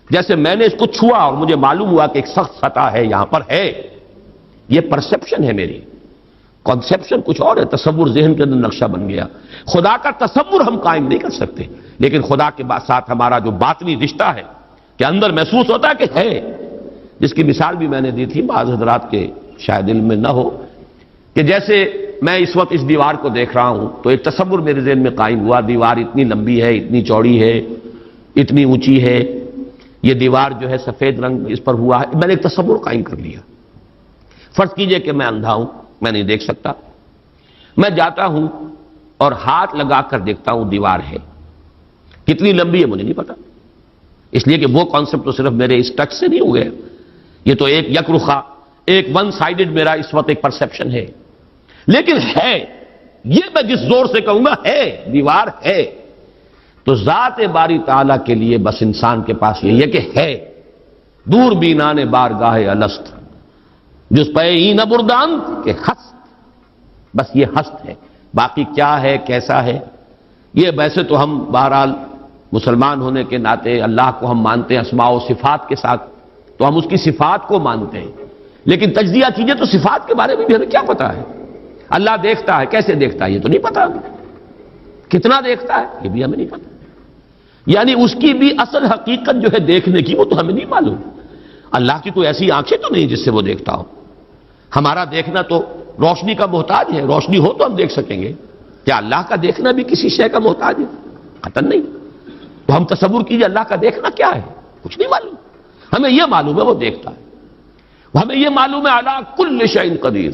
جیسے میں نے اس کو چھوا اور مجھے معلوم ہوا کہ ایک سخت سطح ہے یہاں پر ہے، یہ پرسپشن ہے میری، کنسپشن کچھ اور ہے، تصور ذہن کے اندر نقشہ بن گیا۔ خدا کا تصور ہم قائم نہیں کر سکتے، لیکن خدا کے ساتھ ہمارا جو باطنی رشتہ ہے کہ اندر محسوس ہوتا ہے کہ ہے، جس کی مثال بھی میں نے دی تھی، بعض حضرات کے شاید علم میں نہ ہو، کہ جیسے میں اس وقت اس دیوار کو دیکھ رہا ہوں تو ایک تصور میرے ذہن میں قائم ہوا، دیوار اتنی لمبی ہے، اتنی چوڑی ہے، اتنی اونچی ہے، یہ دیوار جو ہے سفید رنگ اس پر ہوا ہے، میں نے ایک تصور قائم کر لیا۔ فرض کیجئے کہ میں اندھا ہوں، میں نہیں دیکھ سکتا، میں جاتا ہوں اور ہاتھ لگا کر دیکھتا ہوں دیوار ہے، کتنی لمبی ہے مجھے نہیں پتا، اس لیے کہ وہ کانسیپٹ تو صرف میرے اس ٹچ سے نہیں ہو گیا، یہ تو ایک یک رخا، ایک ون سائیڈڈ میرا اس وقت ایک پرسپشن ہے، لیکن ہے، یہ میں جس زور سے کہوں گا ہے، دیوار ہے، تو ذات باری تعالیٰ کے لیے بس انسان کے پاس یہ ہے کہ ہے، دور بینان بارگاہ الست جس پہ نہ بردان کہ ہست، بس یہ ہست ہے، باقی کیا ہے کیسا ہے یہ ویسے تو ہم بہرحال مسلمان ہونے کے ناطے اللہ کو ہم مانتے ہیں اسماء و صفات کے ساتھ، تو ہم اس کی صفات کو مانتے ہیں، لیکن تجزیہ کیجئے تو صفات کے بارے میں بھی ہمیں کیا پتا ہے؟ اللہ دیکھتا ہے، کیسے دیکھتا ہے یہ تو نہیں پتا، کتنا دیکھتا ہے یہ بھی ہمیں نہیں پتا، یعنی اس کی بھی اصل حقیقت جو ہے دیکھنے کی وہ تو ہمیں نہیں معلوم۔ اللہ کی کوئی ایسی آنکھیں تو نہیں جس سے وہ دیکھتا ہو، ہمارا دیکھنا تو روشنی کا محتاج ہے، روشنی ہو تو ہم دیکھ سکیں گے، کیا اللہ کا دیکھنا بھی کسی شے کا محتاج ہے؟ قطعاً نہیں۔ تو ہم تصور کیجئے اللہ کا دیکھنا کیا ہے، کچھ نہیں معلوم، ہمیں یہ معلوم ہے وہ دیکھتا ہے، ہمیں یہ معلوم ہے علی کل شیء قدیر،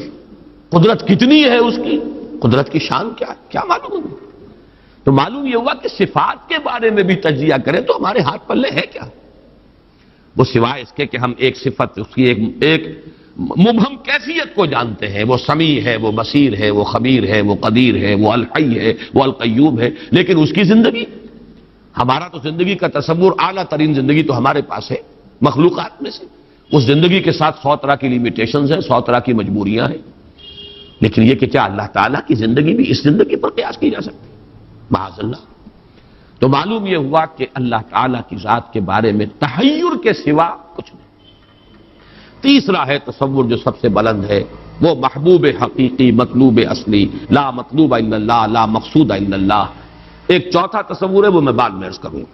قدرت کتنی ہے اس کی، قدرت کی شان کیا ہے، کیا معلوم ہے؟ تو معلوم یہ ہوا کہ صفات کے بارے میں بھی تجزیہ کریں تو ہمارے ہاتھ پلے ہے کیا؟ وہ سوائے اس کے کہ ہم ایک صفت اس کی ایک مبہم کیفیت کو جانتے ہیں، وہ سمیع ہے، وہ بصیر ہے، وہ خبیر ہے، وہ قدیر ہے، وہ الحی ہے، وہ القیوم ہے، لیکن اس کی زندگی، ہمارا تو زندگی کا تصور اعلیٰ ترین زندگی تو ہمارے پاس ہے مخلوقات میں سے، اس زندگی کے ساتھ 100 طرح کی لیمیٹیشنز ہیں، 100 طرح کی مجبوریاں ہیں، لیکن یہ کہ کیا اللہ تعالیٰ کی زندگی بھی اس زندگی پر قیاس کی جا سکتی ہے؟ معاذ اللہ۔ تو معلوم یہ ہوا کہ اللہ تعالیٰ کی ذات کے بارے میں تحیر کے سوا کچھ نہیں۔ تیسرا ہے تصور جو سب سے بلند ہے، وہ محبوب حقیقی، مطلوب اصلی، لا مطلوب الا اللہ، لا مقصود الا اللہ۔ ایک چوتھا تصور ہے، وہ میں بعد میں عرض کروں۔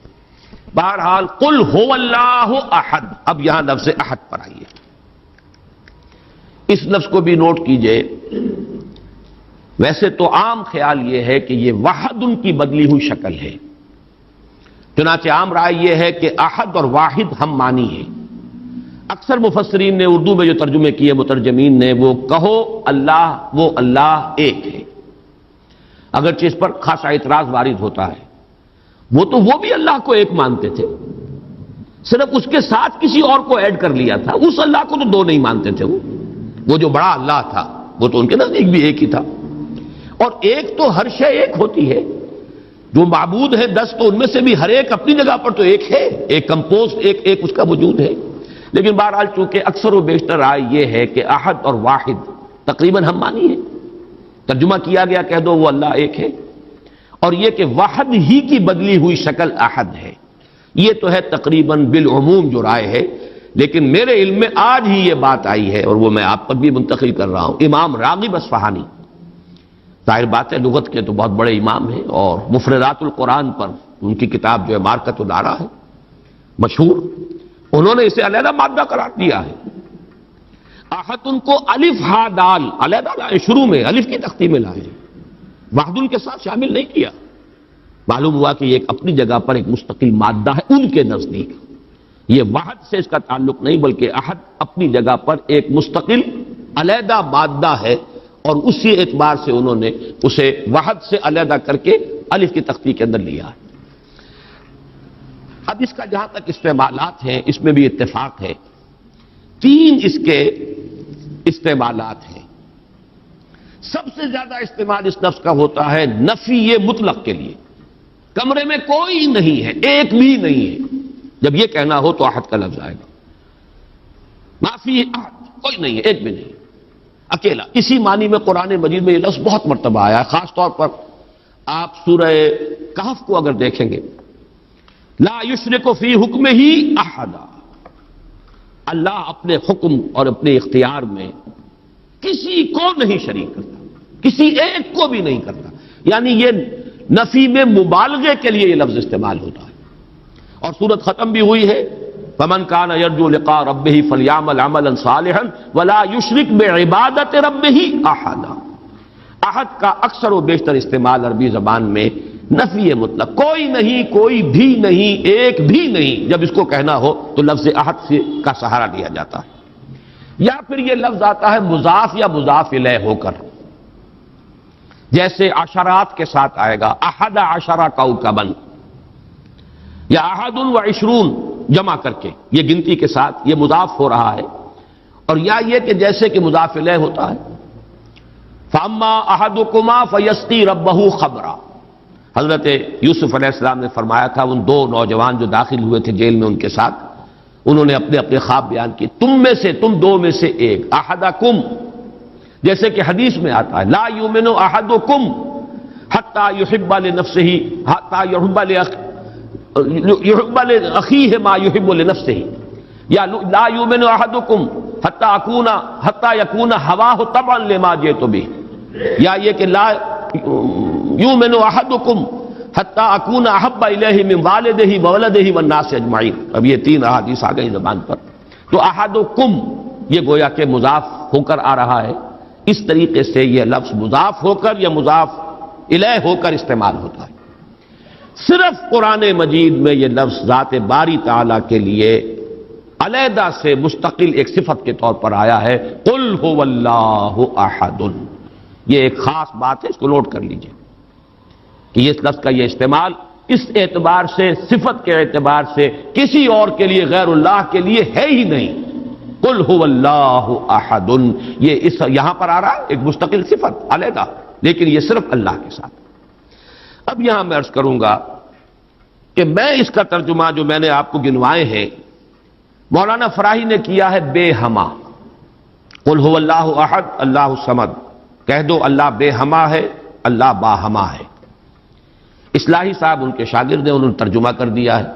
بہرحال قل هو اللہ احد، اب یہاں لفظ احد پر آئیے، اس لفظ کو بھی نوٹ کیجئے۔ ویسے تو عام خیال یہ ہے کہ یہ وحد ان کی بدلی ہوئی شکل ہے، چنانچہ عام رائے یہ ہے کہ احد اور واحد ہم معنی ہیں۔ اکثر مفسرین نے اردو میں جو ترجمے کیے مترجمین نے، وہ کہو اللہ، وہ اللہ ایک ہے، اگرچہ اس پر خاصا اعتراض وارد ہوتا ہے، وہ بھی اللہ کو ایک مانتے تھے، صرف اس کے ساتھ کسی اور کو ایڈ کر لیا تھا، اس اللہ کو تو دو نہیں مانتے تھے، وہ جو بڑا اللہ تھا وہ تو ان کے نزدیک بھی ایک ہی تھا، اور ایک تو ہر شے ایک ہوتی ہے، جو معبود ہے 10 تو ان میں سے بھی ہر ایک اپنی جگہ پر تو ایک ہے، ایک کمپوز ایک اس کا وجود ہے، لیکن بہرحال چونکہ اکثر و بیشتر رائے یہ ہے کہ احد اور واحد تقریباً ہم مانی ہے، ترجمہ کیا گیا کہہ دو وہ اللہ ایک ہے، اور یہ کہ واحد ہی کی بدلی ہوئی شکل احد ہے، یہ تو ہے تقریباً بالعموم جو رائے ہے، لیکن میرے علم میں آج ہی یہ بات آئی ہے اور وہ میں آپ پر بھی منتقل کر رہا ہوں۔ امام راغب اصفہانی، ظاہر بات ہے لغت کے تو بہت بڑے امام ہیں، اور مفردات القرآن پر ان کی کتاب جو ہے مارکت الدارا ہے مشہور، انہوں نے اسے علیحدہ مادہ قرار دیا ہے۔ احد ان کو الف ہا دال علیحدہ لائے، شروع میں الف کی تختی میں لائے، وحد ان کے ساتھ شامل نہیں کیا۔ معلوم ہوا کہ یہ ایک اپنی جگہ پر ایک مستقل مادہ ہے ان کے نزدیک، یہ وحد سے اس کا تعلق نہیں، بلکہ احد اپنی جگہ پر ایک مستقل علیحدہ مادہ ہے، اور اسی اعتبار سے انہوں نے اسے وحد سے علیحدہ کر کے الف کی تختی کے اندر لیا ہے۔ اب اس کا جہاں تک استعمالات ہیں اس میں بھی اتفاق ہے، 3 اس کے استعمالات ہیں۔ سب سے زیادہ استعمال اس لفظ کا ہوتا ہے نفی مطلق کے لیے، کمرے میں کوئی نہیں ہے، ایک بھی نہیں ہے، جب یہ کہنا ہو تو احد کا لفظ آئے گا، معافی احد، کوئی نہیں ہے، ایک بھی نہیں، اکیلا۔ اسی معنی میں قرآن مجید میں یہ لفظ بہت مرتبہ آیا ہے، خاص طور پر آپ سورہ کہف کو اگر دیکھیں گے لا یشرک فی حکمہ احدا، اللہ اپنے حکم اور اپنے اختیار میں کسی کو نہیں شریک کرتا، کسی ایک کو بھی نہیں کرتا. یعنی یہ نفی میں مبالغے کے لیے یہ لفظ استعمال ہوتا ہے. اور سورت ختم بھی ہوئی ہے فمن کان یرجو لقاء ربہ فلیعمل عملا صالحا ولا یشرک بعبادۃ ربہ احدا. احد کا اکثر و بیشتر استعمال عربی زبان میں نفی مطلق، کوئی نہیں، کوئی بھی نہیں، ایک بھی نہیں، جب اس کو کہنا ہو تو لفظ احد سے کا سہارا لیا جاتا ہے. یا پھر یہ لفظ آتا ہے مضاف یا مضاف الیہ ہو کر، جیسے عشرات کے ساتھ آئے گا احد عشر کوكبا، یا احد و عشرون جمع کر کے یہ گنتی کے ساتھ یہ مضاف ہو رہا ہے. اور یا یہ کہ جیسے کہ مضاف الیہ ہوتا ہے فاما احدکما فیسقی ربہ خبرا. حضرت یوسف علیہ السلام نے فرمایا تھا ان دو نوجوان جو داخل ہوئے تھے جیل میں ان کے ساتھ، انہوں نے اپنے اپنے خواب بیان کیے، تم میں سے، تم دو میں سے ایک، احدکم، جیسے کہ حدیث میں آتا ہے لا یؤمن احدکم حتی یحب لنفسہ حتی یحب لاخیہ ما یحب لنفسہ، یا لا یؤمن احدکم حتی یکون ہواہ طبعا لما جئت بہ، یا یہ کہ لا یؤمن احدکم حتی اکون احب الیہ من والدہ وولدہ والناس اجمعین. اب یہ تین احادیث آ گئی زبان پر. تو احدکم یہ گویا کہ مضاف ہو کر آ رہا ہے، اس طریقے سے یہ لفظ مضاف ہو کر یا مضاف الیہ ہو کر استعمال ہوتا ہے. صرف قرآن مجید میں یہ لفظ ذات باری تعالیٰ کے لیے علیحدہ سے مستقل ایک صفت کے طور پر آیا ہے، قل هو اللہ احد. یہ ایک خاص بات ہے، اس کو نوٹ کر لیجئے کہ یہ لفظ کا یہ استعمال اس اعتبار سے، صفت کے اعتبار سے کسی اور کے لیے غیر اللہ کے لیے ہے ہی نہیں. قل هو اللہ احد، یہ اس یہاں پر آ رہا ہے ایک مستقل صفت علیحدہ، لیکن یہ صرف اللہ کے ساتھ. اب یہاں میں عرض کروں گا کہ میں اس کا ترجمہ جو میں نے آپ کو گنوائے ہیں مولانا فراہی نے کیا ہے بے ہما. قل هو اللہ احد اللہ الصمد، کہہ دو اللہ بے ہما ہے، اللہ باہما ہے. اصلاحی صاحب ان کے شاگرد ہیں، انہوں نے ترجمہ کر دیا ہے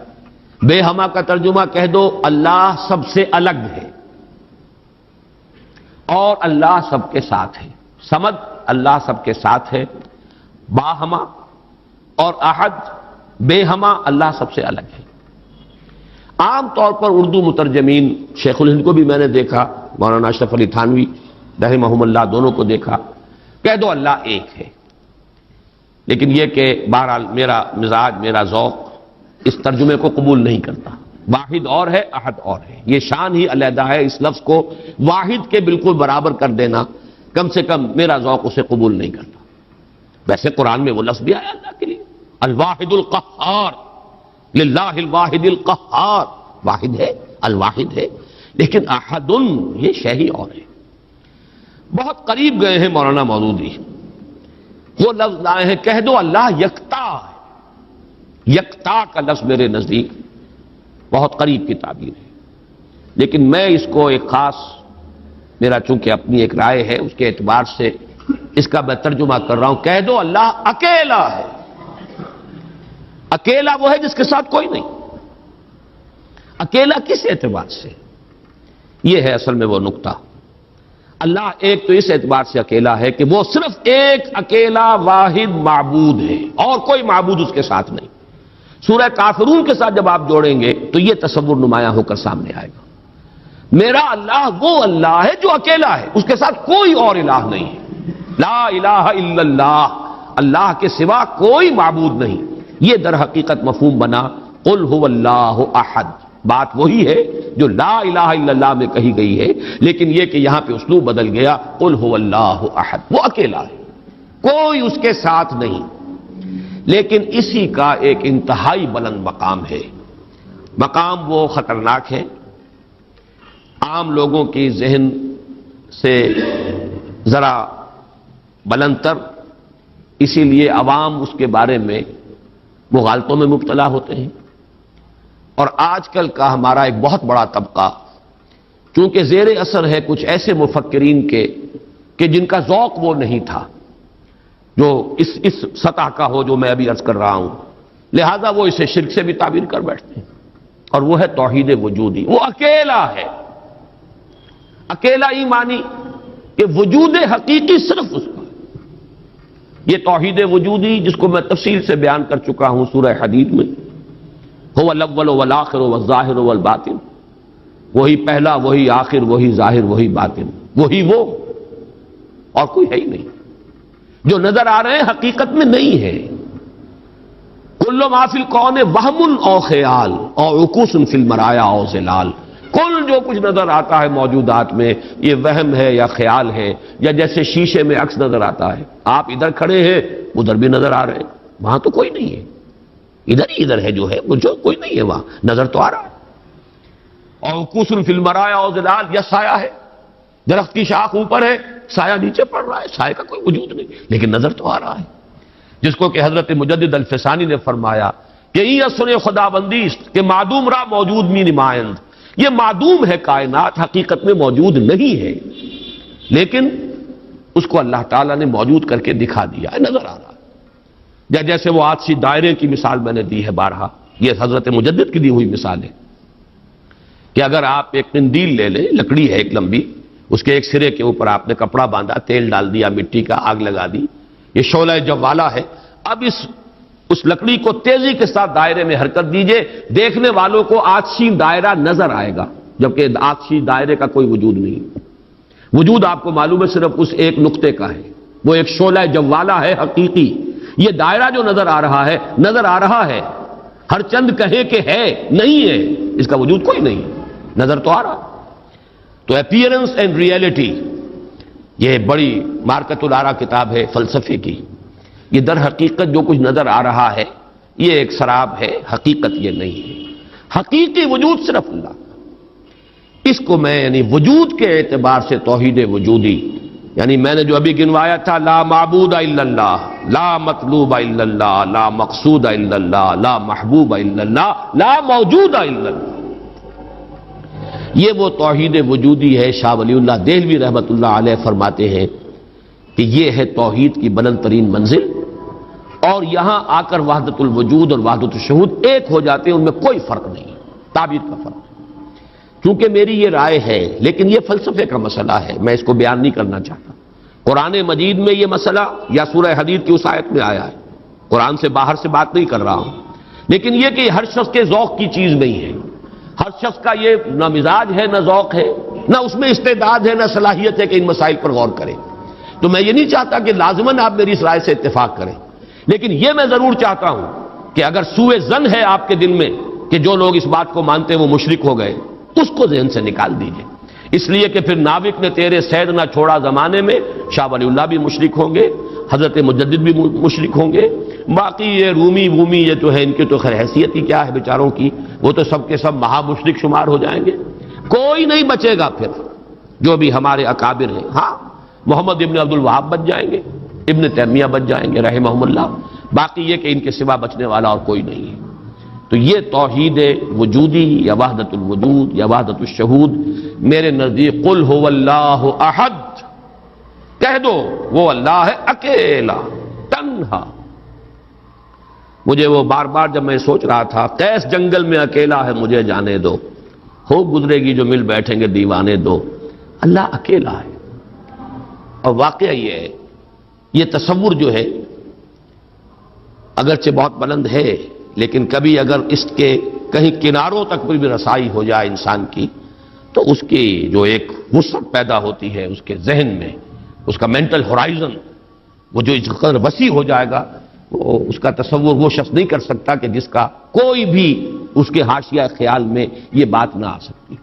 بے ہما کا ترجمہ کہہ دو اللہ سب سے الگ ہے اور اللہ سب کے ساتھ ہے. صمد اللہ سب کے ساتھ ہے، باہما اور احد بے ہما اللہ سب سے الگ ہے. عام طور پر اردو مترجمین، شیخ الہند کو بھی میں نے دیکھا، مولانا اشرف علی تھانوی رحمہم اللہ دونوں کو دیکھا، کہہ دو اللہ ایک ہے. لیکن یہ کہ بہرحال میرا مزاج، میرا ذوق اس ترجمے کو قبول نہیں کرتا. واحد اور ہے، احد اور ہے، یہ شان ہی علیحدہ ہے. اس لفظ کو واحد کے بالکل برابر کر دینا کم سے کم میرا ذوق اسے قبول نہیں کرتا. ویسے قرآن میں وہ لفظ بھی آیا اللہ کے لیے، الواحد القہار، للہ الواحد القہار، واحد ہے، الواحد ہے. لیکن احد یہ شے ہی اور ہے. بہت قریب گئے ہیں مولانا مودودی، وہ لفظ لائے ہیں کہہ دو اللہ یکتا ہے. یکتا کا لفظ میرے نزدیک بہت قریب کی تعبیر ہے، لیکن میں اس کو ایک خاص، میرا چونکہ اپنی ایک رائے ہے اس کے اعتبار سے اس کا میں ترجمہ کر رہا ہوں، کہہ دو اللہ اکیلا ہے. اکیلا وہ ہے جس کے ساتھ کوئی نہیں. اکیلا کس اعتبار سے؟ یہ ہے اصل میں وہ نقطہ. اللہ ایک تو اس اعتبار سے اکیلا ہے کہ وہ صرف ایک اکیلا واحد معبود ہے اور کوئی معبود اس کے ساتھ نہیں. سورہ کافرون کے ساتھ جب آپ جوڑیں گے تو یہ تصور نمایاں ہو کر سامنے آئے گا. میرا اللہ وہ اللہ ہے جو اکیلا ہے، اس کے ساتھ کوئی اور الہ نہیں ہے. لا الہ الا اللہ، اللہ کے سوا کوئی معبود نہیں. یہ در حقیقت مفہوم بنا قل هو اللہ احد. بات وہی ہے جو لا الہ الا اللہ میں کہی گئی ہے، لیکن یہ کہ یہاں پہ اسلوب بدل گیا، قل هو اللہ احد، وہ اکیلا ہے، کوئی اس کے ساتھ نہیں. لیکن اسی کا ایک انتہائی بلند مقام ہے. مقام وہ خطرناک ہے، عام لوگوں کی ذہن سے ذرا بلند تر، اسی لیے عوام اس کے بارے میں مغالطوں میں مبتلا ہوتے ہیں. اور آج کل کا ہمارا ایک بہت بڑا طبقہ چونکہ زیر اثر ہے کچھ ایسے مفکرین کے کہ جن کا ذوق وہ نہیں تھا جو اس سطح کا ہو جو میں ابھی عرض کر رہا ہوں، لہذا وہ اسے شرک سے بھی تعبیر کر بیٹھتے ہیں، اور وہ ہے توحید وجودی. وہ اکیلا ہے، اکیلا ہی مانی کہ وجود حقیقی صرف اس کا. یہ توحید وجودی جس کو میں تفصیل سے بیان کر چکا ہوں سورہ حدید میں، هو الاول والآخر والظاہر والباطن، وہی پہلا، وہی آخر، وہی ظاہر، وہی باطن، وہی وہ، اور کوئی ہے ہی نہیں. جو نظر آ رہے ہیں حقیقت میں نہیں ہے. کل ما فی الکون وہم او خیال او عکوس فی المرایا او ظلال. کل جو کچھ نظر آتا ہے موجودات میں یہ وہم ہے یا خیال ہے، یا جیسے شیشے میں عکس نظر آتا ہے. آپ ادھر کھڑے ہیں، ادھر بھی نظر آ رہے ہیں، وہاں تو کوئی نہیں ہے. ادھر ہی ادھر ہے جو ہے، وہ جو کوئی نہیں ہے وہاں نظر تو آ رہا ہے. اور عکوس فی المرایا او ظلال، یا سایہ ہے، درخت کی شاخ اوپر ہے، سایہ نیچے پڑ رہا ہے، سایہ کا کوئی وجود نہیں لیکن نظر تو آ رہا ہے. جس کو کہ حضرت مجدد الفسانی نے فرمایا کہ یہ سنے خدا بندی کہ معدوم را موجود می نمائند. یہ معدوم ہے کائنات، حقیقت میں موجود نہیں ہے، لیکن اس کو اللہ تعالیٰ نے موجود کر کے دکھا دیا ہے، نظر آ رہا ہے. یا جیسے وہ آتشی دائرے کی مثال میں نے دی ہے بارہا، یہ حضرت مجدد کی دی ہوئی مثال ہے کہ اگر آپ ایک قندیل لے لیں، لکڑی ہے ایک لمبی، اس کے ایک سرے کے اوپر آپ نے کپڑا باندھا، تیل ڈال دیا، مٹی کا آگ لگا دی، یہ شعلہ جوالا ہے. اب اس لکڑی کو تیزی کے ساتھ دائرے میں حرکت دیجئے، دیکھنے والوں کو آتشی دائرہ نظر آئے گا، جبکہ آتشی دائرے کا کوئی وجود نہیں. وجود آپ کو معلوم ہے صرف اس ایک نقطے کا ہے، وہ ایک شعلہ جوالا ہے حقیقی. یہ دائرہ جو نظر آ رہا ہے، نظر آ رہا ہے، ہر چند کہے کہ ہے، نہیں ہے، اس کا وجود کوئی نہیں، نظر تو آ رہا. تو اپیئرنس اینڈ ریئلٹی، یہ بڑی مارکت الارا کتاب ہے فلسفے کی. یہ در حقیقت جو کچھ نظر آ رہا ہے یہ ایک سراب ہے، حقیقت یہ نہیں ہے. حقیقی وجود صرف اللہ. اس کو میں یعنی وجود کے اعتبار سے توحید وجودی، یعنی میں نے جو ابھی گنوایا تھا، لا معبود الا اللہ، لا مطلوب الا اللہ، لا مقصود الا اللہ، لا محبوب الا اللہ، لا موجود الا اللہ، یہ وہ توحید وجودی ہے. شاہ ولی اللہ دہلوی رحمۃ اللہ علیہ فرماتے ہیں کہ یہ ہے توحید کی بلند ترین منزل، اور یہاں آ کر وحدت الوجود اور وحدت الشہود ایک ہو جاتے ہیں، ان میں کوئی فرق نہیں، تعبیر کا فرق. چونکہ میری یہ رائے ہے، لیکن یہ فلسفے کا مسئلہ ہے، میں اس کو بیان نہیں کرنا چاہتا. قرآن مجید میں یہ مسئلہ یا سورہ حدید کی اس آیت میں آیا ہے، قرآن سے باہر سے بات نہیں کر رہا ہوں. لیکن یہ کہ ہر شخص کے ذوق کی چیز نہیں ہے، ہر شخص کا یہ نہ مزاج ہے، نہ ذوق ہے، نہ اس میں استعداد ہے، نہ صلاحیت ہے کہ ان مسائل پر غور کرے. تو میں یہ نہیں چاہتا کہ لازماً آپ میری اس رائے سے اتفاق کریں، لیکن یہ میں ضرور چاہتا ہوں کہ اگر سوء ظن ہے آپ کے دل میں کہ جو لوگ اس بات کو مانتے ہیں وہ مشرک ہو گئے، اس کو ذہن سے نکال دیجئے. اس لیے کہ پھر ناوک نے تیرے سید نہ چھوڑا زمانے میں، شاہ ولی اللہ بھی مشرک ہوں گے، حضرت مجدد بھی مشرک ہوں گے، باقی یہ رومی یہ تو ہے، ان کی تو خیر حیثیت ہی کیا ہے بیچاروں کی، وہ تو سب کے سب مہا مشرک شمار ہو جائیں گے. کوئی نہیں بچے گا پھر جو بھی ہمارے اکابر ہیں. ہاں، محمد ابن عبد الوہاب بچ جائیں گے، ابن تیمیہ بچ جائیں گے رحمہم اللہ، باقی یہ کہ ان کے سوا بچنے والا اور کوئی نہیں ہے. تو یہ توحید وجودی یا وحدت الوجود یا وحدت الشہود میرے نزدیک قل هو اللہ احد، کہہ دو وہ اللہ ہے اکیلا تنہا. مجھے وہ بار بار جب میں سوچ رہا تھا قیس جنگل میں اکیلا ہے مجھے جانے دو، ہو گزرے گی جو مل بیٹھیں گے دیوانے دو. اللہ اکیلا ہے. اور واقعہ یہ ہے، یہ تصور جو ہے اگرچہ بہت بلند ہے، لیکن کبھی اگر اس کے کہیں کناروں تک بھی رسائی ہو جائے انسان کی، تو اس کی جو ایک وسعت پیدا ہوتی ہے اس کے ذہن میں، اس کا مینٹل ہورائزن وہ جو اس قدر وسیع ہو جائے گا، اس کا تصور وہ شخص نہیں کر سکتا کہ جس کا کوئی بھی اس کے حاشیہ خیال میں یہ بات نہ آ سکتی.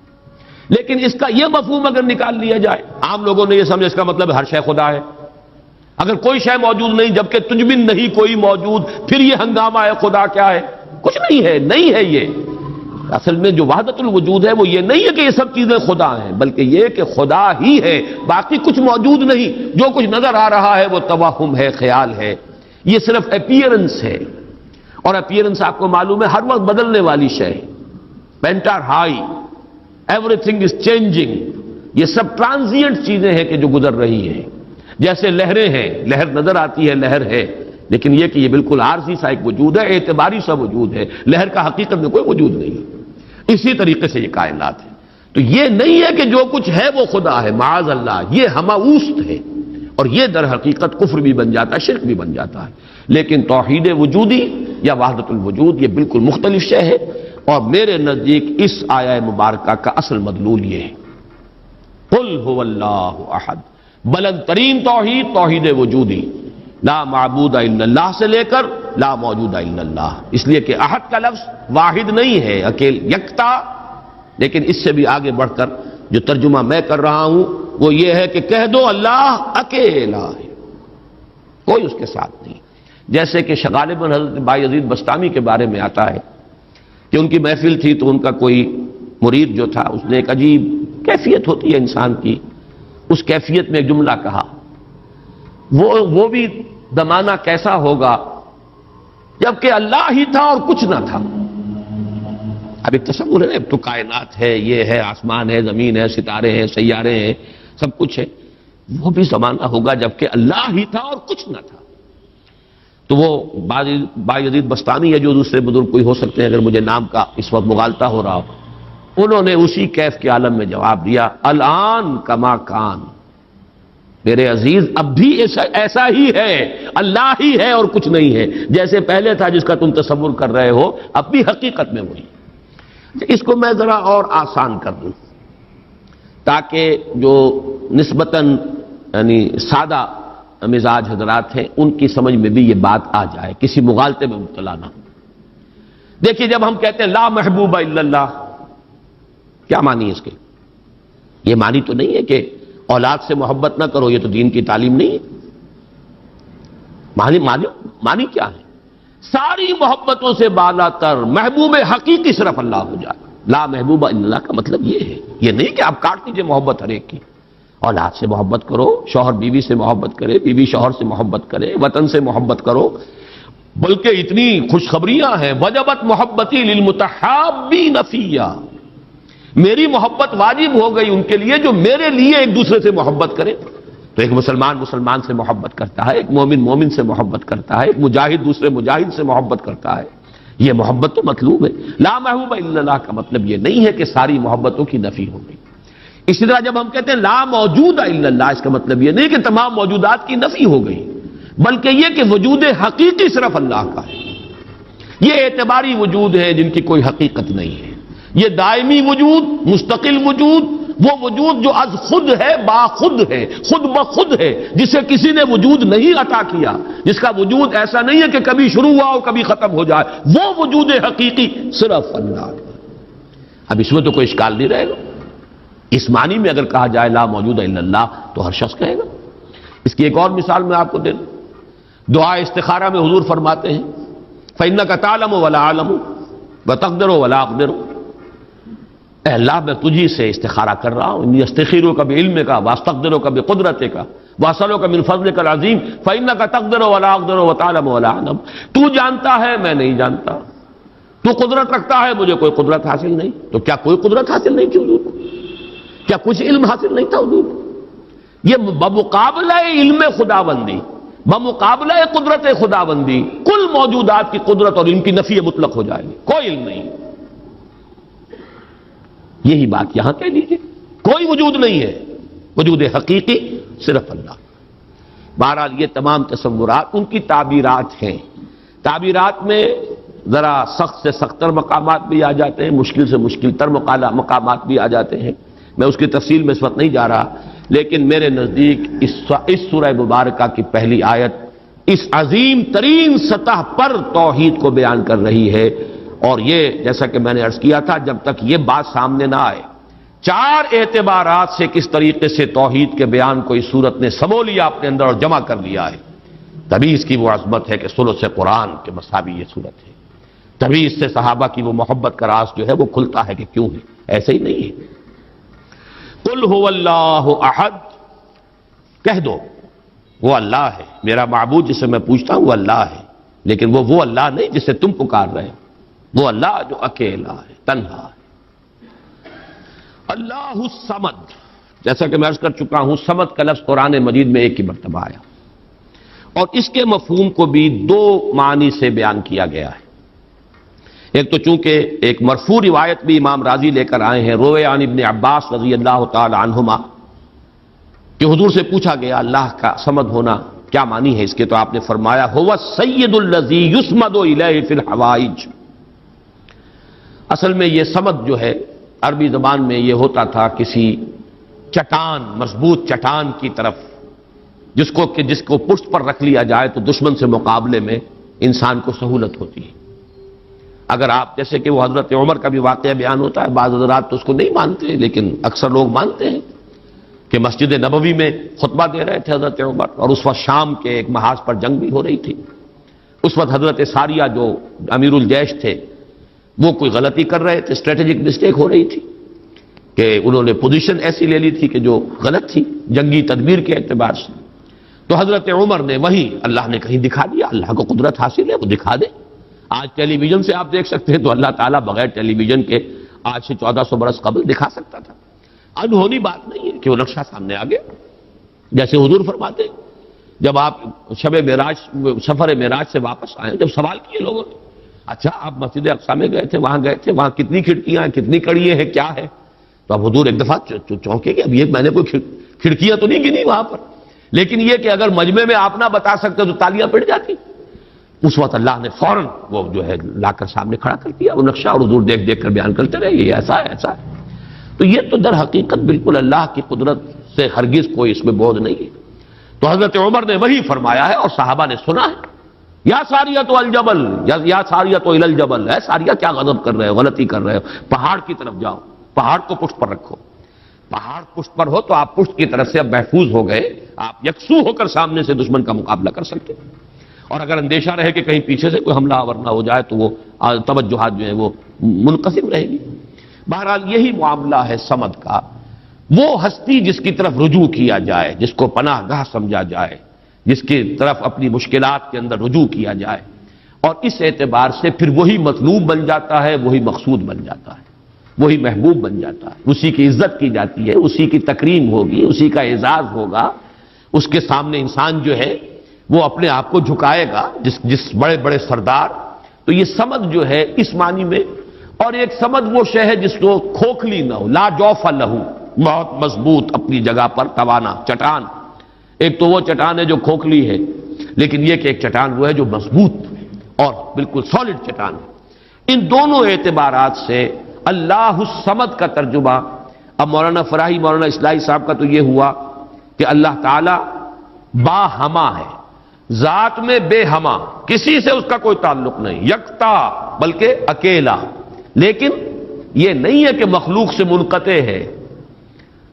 لیکن اس کا یہ مفہوم اگر نکال لیا جائے، عام لوگوں نے یہ سمجھا اس کا مطلب ہر شے خدا ہے. اگر کوئی شے موجود نہیں جبکہ تجھ میں نہیں کوئی موجود، پھر یہ ہنگامہ ہے خدا کیا ہے؟ کچھ نہیں ہے، نہیں ہے. یہ اصل میں جو وحدت الوجود ہے وہ یہ نہیں ہے کہ یہ سب چیزیں خدا ہیں، بلکہ یہ کہ خدا ہی ہے، باقی کچھ موجود نہیں. جو کچھ نظر آ رہا ہے وہ توہم ہے، خیال ہے، یہ صرف اپیئرنس ہے. اور اپیئرنس آپ کو معلوم ہے ہر وقت بدلنے والی شے ہے. Painter high, every thing is changing. یہ سب ٹرانزینٹ چیزیں ہیں کہ جو گزر رہی ہیں. جیسے لہریں ہیں، لہر نظر آتی ہے، لہر ہے، لیکن یہ کہ یہ بالکل عارضی سا ایک وجود ہے، اعتباری سا وجود ہے، لہر کا حقیقت میں کوئی وجود نہیں ہے۔ اسی طریقے سے یہ کائنات ہے۔ تو یہ نہیں ہے کہ جو کچھ ہے وہ خدا ہے، معاذ اللہ، یہ ہماوست ہے، اور یہ در حقیقت کفر بھی بن جاتا ہے، شرک بھی بن جاتا ہے۔ لیکن توحید وجودی یا وحدت الوجود یہ بالکل مختلف شے ہے، اور میرے نزدیک اس آیہ مبارکہ کا اصل مدلول یہ ہے، قل هو اللہ احد، بلند ترین توحید توحید وجودی، لا معبود الا اللہ سے لے کر لا موجود الا اللہ، اس لیے کہ احد کا لفظ واحد نہیں ہے، اکیل یکتا، لیکن اس سے بھی آگے بڑھ کر جو ترجمہ میں کر رہا ہوں وہ یہ ہے کہ کہہ دو اللہ اکیلا ہے، کوئی اس کے ساتھ نہیں۔ جیسے کہ غالباً حضرت بایزید بسطامی کے بارے میں آتا ہے کہ ان کی محفل تھی تو ان کا کوئی مرید جو تھا اس نے ایک عجیب کیفیت ہوتی ہے انسان کی، اس کیفیت میں ایک جملہ کہا، وہ بھی زمانہ کیسا ہوگا جبکہ اللہ ہی تھا اور کچھ نہ تھا۔ اب ایک تصور ہے، اب تو کائنات ہے، یہ ہے، آسمان ہے، زمین ہے، ستارے ہیں، سیارے ہیں، سب کچھ ہے، وہ بھی زمانہ ہوگا جبکہ اللہ ہی تھا اور کچھ نہ تھا۔ تو وہ بایزید بسطامی یا جو دوسرے بزرگ کوئی ہو سکتے ہیں، اگر مجھے نام کا اس وقت مغالطہ ہو رہا ہو، انہوں نے اسی کیف کے عالم میں جواب دیا، الان کما کان، میرے عزیز اب بھی ایسا ہی ہے، اللہ ہی ہے اور کچھ نہیں ہے، جیسے پہلے تھا جس کا تم تصور کر رہے ہو، اب بھی حقیقت میں وہی۔ اس کو میں ذرا اور آسان کر دوں تاکہ جو نسبتاً یعنی سادہ مزاج حضرات ہیں ان کی سمجھ میں بھی یہ بات آ جائے، کسی مغالطے میں مبتلا نہ ہو۔ دیکھیے جب ہم کہتے ہیں لا محبوب الا اللہ، کیا معنی ہے اس کے؟ یہ معنی تو نہیں ہے کہ اولاد سے محبت نہ کرو، یہ تو دین کی تعلیم نہیں ہے۔ معنی کیا ہے؟ ساری محبتوں سے بالا تر محبوب حقیقی صرف اللہ ہو جائے۔ لا محبوب الا اللہ کا مطلب یہ ہے، یہ نہیں کہ آپ کاٹ دیجئے محبت ہر ایک کی، اولاد سے محبت کرو، شوہر بیوی سے محبت کرے، بیوی شوہر سے محبت کرے، وطن سے محبت کرو، بلکہ اتنی خوشخبریاں ہیں، وجبت محبتی للمتحابین فیہ، میری محبت واجب ہو گئی ان کے لیے جو میرے لیے ایک دوسرے سے محبت کرے۔ تو ایک مسلمان سے محبت کرتا ہے، ایک مومن سے محبت کرتا ہے، ایک مجاہد دوسرے مجاہد سے محبت کرتا ہے، یہ محبت تو مطلوب ہے۔ لا محبوب الا اللہ کا مطلب یہ نہیں ہے کہ ساری محبتوں کی نفی ہو گئی۔ اسی طرح جب ہم کہتے ہیں لا موجود الا اللہ، اس کا مطلب یہ نہیں کہ تمام موجودات کی نفی ہو گئی، بلکہ یہ کہ وجود حقیقی صرف اللہ کا ہے۔ یہ اعتباری وجود ہے جن کی کوئی حقیقت نہیں ہے، یہ دائمی وجود، مستقل وجود، وہ وجود جو از خود ہے، باخود ہے، خود بخود ہے، جسے کسی نے وجود نہیں عطا کیا، جس کا وجود ایسا نہیں ہے کہ کبھی شروع ہوا ہو کبھی ختم ہو جائے، وہ وجود حقیقی صرف اللہ ہے۔ اب اس میں تو کوئی اشکال نہیں رہے گا، اس معنی میں اگر کہا جائے لا موجود الا اللہ تو ہر شخص کہے گا۔ اس کی ایک اور مثال میں آپ کو دے دوں، دعا استخارہ میں حضور فرماتے ہیں فَإِنَّكَ تَعْلَمُ وَلَا أَعْلَمُ وَتَقْدِرُ وَلَا أَقْدِرُ، اے اللہ میں تجھی سے استخارہ کر رہا ہوں، انی استخیرک بعلمک واستقدرک بقدرتک واسألک من فضلک العظیم فإنک تقدر ولا اقدر وتعلم ولا اعلم، تو جانتا ہے میں نہیں جانتا، تو قدرت رکھتا ہے مجھے کوئی قدرت حاصل نہیں، تو کیا کوئی قدرت حاصل نہیں تھی حضور کو؟ کیا کچھ علم حاصل نہیں تھا حضور کو؟ یہ بمقابلہ علم خداوندی، بمقابلہ قدرت خداوندی کل موجودات کی قدرت اور علم کی نفی مطلق ہو جائے گی، کوئی علم نہیں۔ یہی بات یہاں کہہ لیجیے، کوئی وجود نہیں ہے، وجود حقیقی صرف اللہ۔ بہرحال یہ تمام تصورات ان کی تعبیرات ہیں، تعبیرات میں ذرا سخت سے سختر مقامات بھی آ جاتے ہیں، مشکل سے مشکل تر مقامات بھی آ جاتے ہیں، میں اس کی تفصیل میں اس وقت نہیں جا رہا، لیکن میرے نزدیک اس سورہ مبارکہ کی پہلی آیت اس عظیم ترین سطح پر توحید کو بیان کر رہی ہے، اور یہ جیسا کہ میں نے عرض کیا تھا جب تک یہ بات سامنے نہ آئے، چار اعتبارات سے کس طریقے سے توحید کے بیان کو اس صورت نے سمو لیا اپنے اندر اور جمع کر لیا ہے، تبھی اس کی وہ عظمت ہے کہ ثلث قرآن کے مساوی یہ صورت ہے، تبھی اس سے صحابہ کی وہ محبت کا راز جو ہے وہ کھلتا ہے کہ کیوں ہے، ایسے ہی نہیں ہے۔ قل هو اللہ احد، کہہ دو وہ اللہ ہے، میرا معبود جسے میں پوچھتا ہوں وہ اللہ ہے، لیکن وہ اللہ نہیں جسے تم پکار رہے ہو، وہ اللہ جو اکیلا ہے، تنہا ہے۔ اللہ الصمد، جیسا کہ میں عرض کر چکا ہوں، صمد کا لفظ قرآن مجید میں ایک ہی مرتبہ آیا، اور اس کے مفہوم کو بھی دو معنی سے بیان کیا گیا ہے. ایک تو چونکہ ایک مرفوع روایت بھی امام راضی لے کر آئے ہیں، روے عن ابن عباس رضی اللہ تعالی عنہما، کہ حضور سے پوچھا گیا اللہ کا صمد ہونا کیا معنی ہے اس کے، تو آپ نے فرمایا هو السید الذی یصمد الیہ فی الحوائج. اصل میں یہ صمد جو ہے عربی زبان میں یہ ہوتا تھا کسی چٹان، مضبوط چٹان کی طرف جس کو پشت پر رکھ لیا جائے تو دشمن سے مقابلے میں انسان کو سہولت ہوتی ہے. اگر آپ جیسے کہ وہ حضرت عمر کا بھی واقعہ بیان ہوتا ہے، بعض حضرات تو اس کو نہیں مانتے لیکن اکثر لوگ مانتے ہیں کہ مسجد نبوی میں خطبہ دے رہے تھے حضرت عمر، اور اس وقت شام کے ایک محاذ پر جنگ بھی ہو رہی تھی. اس وقت حضرت ساریہ جو امیر الجیش تھے وہ کوئی غلطی کر رہے تھے، اسٹریٹجک مسٹیک ہو رہی تھی کہ انہوں نے پوزیشن ایسی لے لی تھی کہ جو غلط تھی جنگی تدبیر کے اعتبار سے. تو حضرت عمر نے وہی اللہ نے کہیں دکھا دیا، اللہ کو قدرت حاصل ہے وہ دکھا دے. آج ٹیلی ویژن سے آپ دیکھ سکتے ہیں، تو اللہ تعالیٰ بغیر ٹیلی ویژن کے آج سے 1400 برس قبل دکھا سکتا تھا. انہونی بات نہیں ہے کہ وہ نقشہ سامنے آ گیا. جیسے حضور فرماتے جب آپ سفر معراج سے واپس آئے، جب سوال کیے لوگوں نے، اچھا آپ مسجد اقصی میں گئے تھے، وہاں کتنی کھڑکیاں ہیں، کتنی کڑیاں ہیں، کیا ہے؟ تو اب حضور ایک دفعہ چونکے کہ اب یہ میں نے کوئی کھڑکیاں تو نہیں گنی وہاں پر، لیکن یہ کہ اگر مجمع میں آپ نہ بتا سکتے تو تالیاں پڑ جاتی. اس وقت اللہ نے فوراً وہ جو ہے لا کر سامنے کھڑا کر دیا وہ نقشہ، اور حضور دیکھ دیکھ کر بیان کرتے رہے یہ ایسا ہے ایسا ہے. تو یہ تو در حقیقت بالکل اللہ کی قدرت سے ہرگز کوئی اس میں بودھ نہیں ہے. تو حضرت عمر نے وہی فرمایا ہے اور صحابہ نے سنا ہے. یا ساریۃ الجبل، یا ساریۃ الی الجبل، ہے ساریہ کیا غضب کر رہے ہو، غلطی کر رہے ہو، پہاڑ کی طرف جاؤ، پہاڑ کو پشت پر رکھو. پہاڑ پشت پر ہو تو آپ پشت کی طرف سے اب محفوظ ہو گئے، آپ یکسو ہو کر سامنے سے دشمن کا مقابلہ کر سکتے. اور اگر اندیشہ رہے کہ کہیں پیچھے سے کوئی حملہ آور نہ ہو جائے تو وہ توجہات جو ہیں وہ منقسم رہے گی. بہرحال یہی معاملہ ہے صمد کا، وہ ہستی جس کی طرف رجوع کیا جائے، جس کو پناہ گاہ سمجھا جائے، جس کی طرف اپنی مشکلات کے اندر رجوع کیا جائے، اور اس اعتبار سے پھر وہی مطلوب بن جاتا ہے، وہی مقصود بن جاتا ہے، وہی محبوب بن جاتا ہے. اسی کی عزت کی جاتی ہے، اسی کی تکریم ہوگی، اسی کا اعزاز ہوگا. اس کے سامنے انسان جو ہے وہ اپنے آپ کو جھکائے گا، جس بڑے بڑے سردار. تو یہ صمد جو ہے اس معنی میں، اور ایک صمد وہ شے ہے جس کو کھوکھلی نہ ہو، لا جوف لہو، بہت مضبوط اپنی جگہ پر توانا چٹان. ایک تو وہ چٹان ہے جو کھوکھلی ہے، لیکن یہ کہ ایک چٹان وہ ہے جو مضبوط اور بالکل سالڈ چٹان ہے. ان دونوں اعتبارات سے اللہ الصمد کا ترجمہ اب مولانا فراہی، مولانا اصلاحی صاحب کا تو یہ ہوا کہ اللہ تعالی با ہما ہے، ذات میں بے ہما، کسی سے اس کا کوئی تعلق نہیں، یکتا بلکہ اکیلا. لیکن یہ نہیں ہے کہ مخلوق سے منقطع ہے،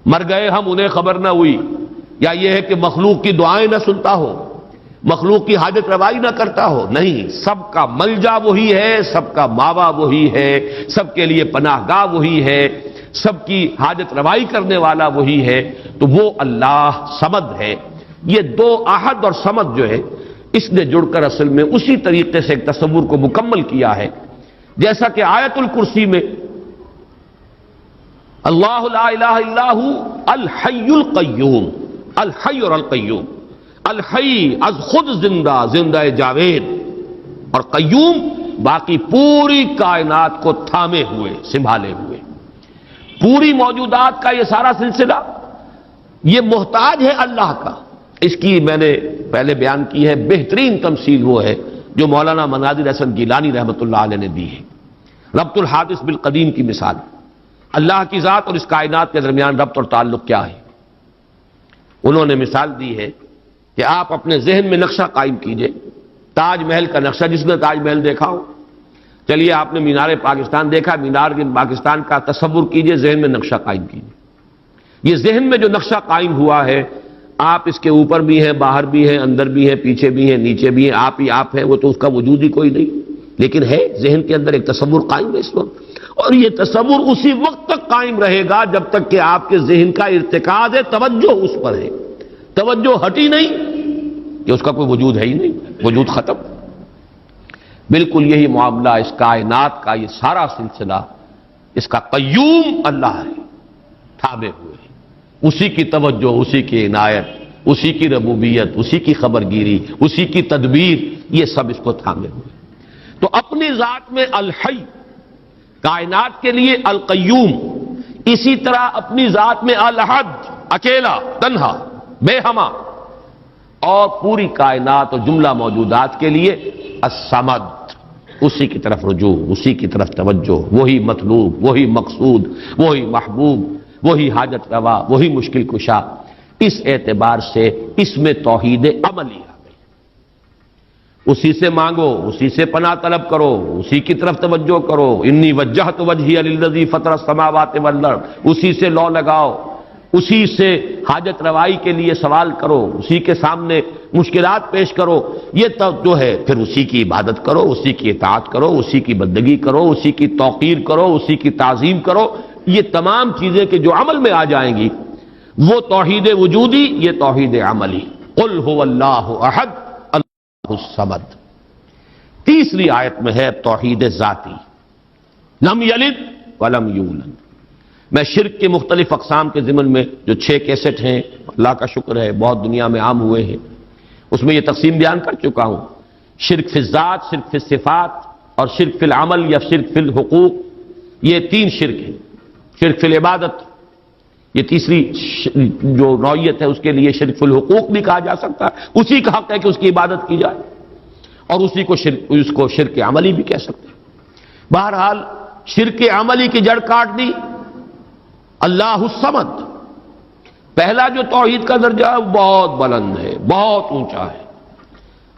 مر گئے ہم انہیں خبر نہ ہوئی، یا یہ ہے کہ مخلوق کی دعائیں نہ سنتا ہو، مخلوق کی حاجت روائی نہ کرتا ہو. نہیں، سب کا ملجا وہی ہے، سب کا ماوا وہی ہے، سب کے لیے پناہ گاہ وہی ہے، سب کی حاجت روائی کرنے والا وہی ہے. تو وہ اللہ صمد ہے. یہ دو احد اور صمد جو ہے اس نے جڑ کر اصل میں اسی طریقے سے ایک تصور کو مکمل کیا ہے، جیسا کہ آیت الکرسی میں اللہ لا الہ الا ہو الحی القیوم، الحی اور القیوم، الحی از خود زندہ، زندہ جاوید، اور قیوم باقی پوری کائنات کو تھامے ہوئے، سنبھالے ہوئے. پوری موجودات کا یہ سارا سلسلہ یہ محتاج ہے اللہ کا. اس کی میں نے پہلے بیان کی ہے، بہترین تمثیل وہ ہے جو مولانا مناظر حسن گیلانی رحمۃ اللہ علیہ نے دی ہے. ربط الحادث بالقدیم کی مثال، اللہ کی ذات اور اس کائنات کے درمیان ربط اور تعلق کیا ہے. انہوں نے مثال دی ہے کہ آپ اپنے ذہن میں نقشہ قائم کیجئے، تاج محل کا نقشہ، جس نے تاج محل دیکھا ہو، چلیے آپ نے مینار پاکستان دیکھا، مینار پاکستان کا تصور کیجئے، ذہن میں نقشہ قائم کیجئے. یہ ذہن میں جو نقشہ قائم ہوا ہے، آپ اس کے اوپر بھی ہیں، باہر بھی ہیں، اندر بھی ہیں، پیچھے بھی ہیں، نیچے بھی ہیں، آپ ہی آپ ہیں، وہ تو اس کا وجود ہی کوئی نہیں، لیکن ہے ذہن کے اندر ایک تصور قائم ہے اس وقت. اور یہ تصور اسی وقت تک قائم رہے گا جب تک کہ آپ کے ذہن کا ارتکاز ہے، توجہ اس پر ہے، توجہ ہٹی نہیں کہ اس کا کوئی وجود ہے ہی نہیں، وجود ختم. بالکل یہی معاملہ اس کائنات کا، یہ سارا سلسلہ اس کا قیوم اللہ ہے، تھامے ہوئے، اسی کی توجہ، اسی کی عنایت، اسی کی ربوبیت، اسی کی خبرگیری، اسی کی تدبیر، یہ سب اس کو تھامے ہوئے۔ تو اپنی ذات میں الحی، کائنات کے لیے القیوم، اسی طرح اپنی ذات میں الاحد، اکیلا، تنہا، بے ہمہ، اور پوری کائنات اور جملہ موجودات کے لیے الصمد، اسی کی طرف رجوع، اسی کی طرف توجہ، وہی مطلوب، وہی مقصود، وہی محبوب، وہی حاجت روا، وہی مشکل کشا۔ اس اعتبار سے اس میں توحید عملی آ گئی۔ اسی سے مانگو، اسی سے پناہ طلب کرو، اسی کی طرف توجہ کرو، انی وجہت وجہی للذی فطر السماوات والارض، اسی سے لو لگاؤ، اسی سے حاجت روائی کے لیے سوال کرو، اسی کے سامنے مشکلات پیش کرو۔ یہ تو جو ہے پھر اسی کی عبادت کرو، اسی کی اطاعت کرو، اسی کی بندگی کرو، اسی کی توقیر کرو، اسی کی تعظیم کرو۔ یہ تمام چیزیں کہ جو عمل میں آ جائیں گی وہ توحید وجودی، یہ توحید عملی۔ قل هو اللہ احد اللہ الصمد۔ تیسری آیت میں ہے توحید ذاتی، لم یلد ولم یولد۔ میں شرک کے مختلف اقسام کے ضمن میں جو 6 کیسٹ ہیں، اللہ کا شکر ہے بہت دنیا میں عام ہوئے ہیں، اس میں یہ تقسیم بیان کر چکا ہوں۔ شرک فی الذات، شرک فی الصفات، اور شرک فی العمل یا شرک فی الحقوق، یہ 3 شرک ہیں۔ شرک فی العبادت، یہ تیسری جو نوعیت ہے، اس کے لیے شرک فی الحقوق بھی کہا جا سکتا ہے، اسی کا حق ہے کہ اس کی عبادت کی جائے، اور اسی کو اس کو شرک عملی بھی کہہ سکتے ہیں۔ بہرحال شرک عملی کی جڑ کاٹ دی اللہ الصمد۔ پہلا جو توحید کا درجہ ہے وہ بہت بلند ہے، بہت اونچا ہے۔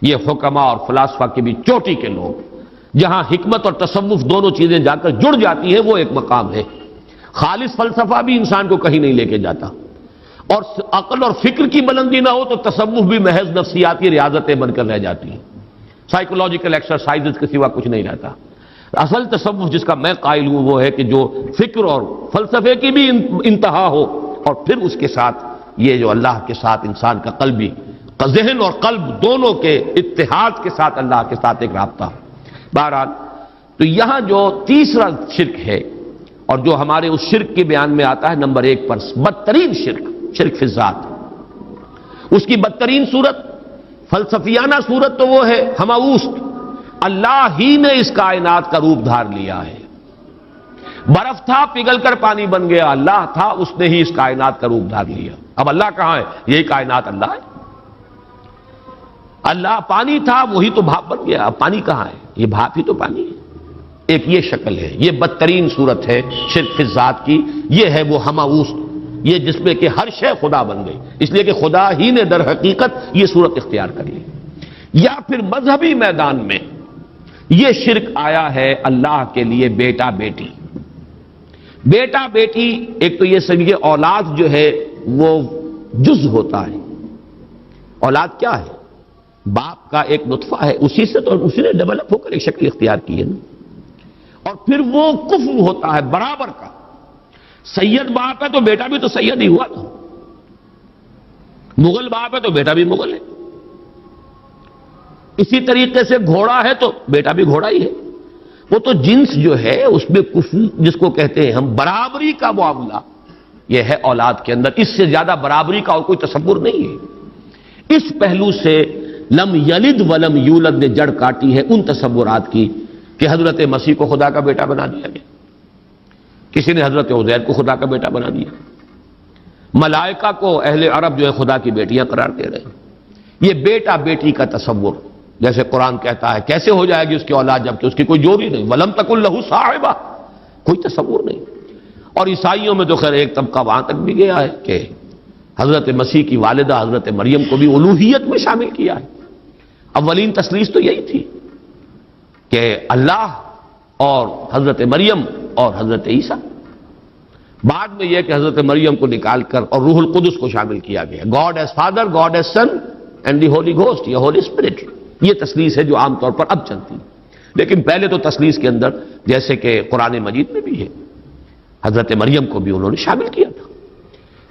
یہ حکما اور فلاسفہ کے بھی چوٹی کے لوگ، جہاں حکمت اور تصوف دونوں چیزیں جا کر جڑ جاتی ہیں، وہ ایک مقام ہے۔ خالص فلسفہ بھی انسان کو کہیں نہیں لے کے جاتا، اور عقل اور فکر کی بلندی نہ ہو تو تصوف بھی محض نفسیاتی ریاضتیں بن کر رہ جاتی ہیں، سائیکولوجیکل ایکسرسائزز کے سوا کچھ نہیں رہتا۔ اصل تصوف جس کا میں قائل ہوں وہ ہے کہ جو فکر اور فلسفے کی بھی انتہا ہو، اور پھر اس کے ساتھ یہ جو اللہ کے ساتھ انسان کا قلبی، ذہن اور قلب دونوں کے اتحاد کے ساتھ اللہ کے ساتھ ایک رابطہ ہو۔ بہرحال تو یہاں جو تیسرا شرک ہے، اور جو ہمارے اس شرک کے بیان میں آتا ہے نمبر 1 پر، بدترین شرک، شرک فی الذات۔ اس کی بدترین صورت، فلسفیانہ صورت تو وہ ہے ہماوست، اللہ ہی نے اس کائنات کا روپ دھار لیا ہے۔ برف تھا پگھل کر پانی بن گیا، اللہ تھا اس نے ہی اس کائنات کا روپ دھار لیا۔ اب اللہ کہاں ہے؟ یہی کائنات اللہ ہے۔ اللہ پانی تھا، وہی تو بھاپ بن گیا، اب پانی کہاں ہے؟ یہ بھاپ ہی تو پانی ہے۔ ایک یہ شکل ہے، یہ بدترین صورت ہے شرک فی الذات کی، یہ ہے وہ ہماوست، یہ جس میں کہ ہر شے خدا بن گئی، اس لیے کہ خدا ہی نے در حقیقت یہ صورت اختیار کر لی۔ یا پھر مذہبی میدان میں یہ شرک آیا ہے اللہ کے لیے بیٹا بیٹی۔ بیٹا بیٹی، ایک تو یہ سمجھیے اولاد جو ہے وہ جز ہوتا ہے۔ اولاد کیا ہے؟ باپ کا ایک نطفہ ہے، اسی سے تو اسی نے ڈیولپ ہو کر ایک شکل اختیار کی ہے نا۔ اور پھر وہ کفو ہوتا ہے برابر کا۔ سید باپ ہے تو بیٹا بھی تو سید ہی ہوا نا، مغل باپ ہے تو بیٹا بھی مغل ہے، اسی طریقے سے گھوڑا ہے تو بیٹا بھی گھوڑا ہی ہے۔ وہ تو جنس جو ہے اس میں کفو جس کو کہتے ہیں ہم، برابری کا معاملہ یہ ہے اولاد کے اندر، اس سے زیادہ برابری کا اور کوئی تصور نہیں ہے۔ اس پہلو سے لم یلد ولم یولد نے جڑ کاٹی ہے ان تصورات کی کہ حضرت مسیح کو خدا کا بیٹا بنا دیا گیا، کسی نے حضرت عزیر کو خدا کا بیٹا بنا دیا، ملائکہ کو اہل عرب جو ہے خدا کی بیٹیاں قرار دے رہے ہیں۔ یہ بیٹا بیٹی کا تصور، جیسے قرآن کہتا ہے کیسے ہو جائے گی اس کی اولاد جبکہ اس کی کوئی جوڑی نہیں، ولم تکن لہ صاحبہ، کوئی تصور نہیں۔ اور عیسائیوں میں تو خیر ایک طبقہ وہاں تک بھی گیا ہے کہ حضرت مسیح کی والدہ حضرت مریم کو بھی الوہیت میں شامل کیا ہے۔ اولین تثلیث تو یہی تھی کہ اللہ اور حضرت مریم اور حضرت عیسیٰ، بعد میں یہ کہ حضرت مریم کو نکال کر اور روح القدس کو شامل کیا گیا، God is father, God is son and the Holy Ghost یا ہولی اسپرٹ۔ یہ تثلیث ہے جو عام طور پر اب چلتی، لیکن پہلے تو تثلیث کے اندر جیسے کہ قرآن مجید میں بھی ہے، حضرت مریم کو بھی انہوں نے شامل کیا تھا۔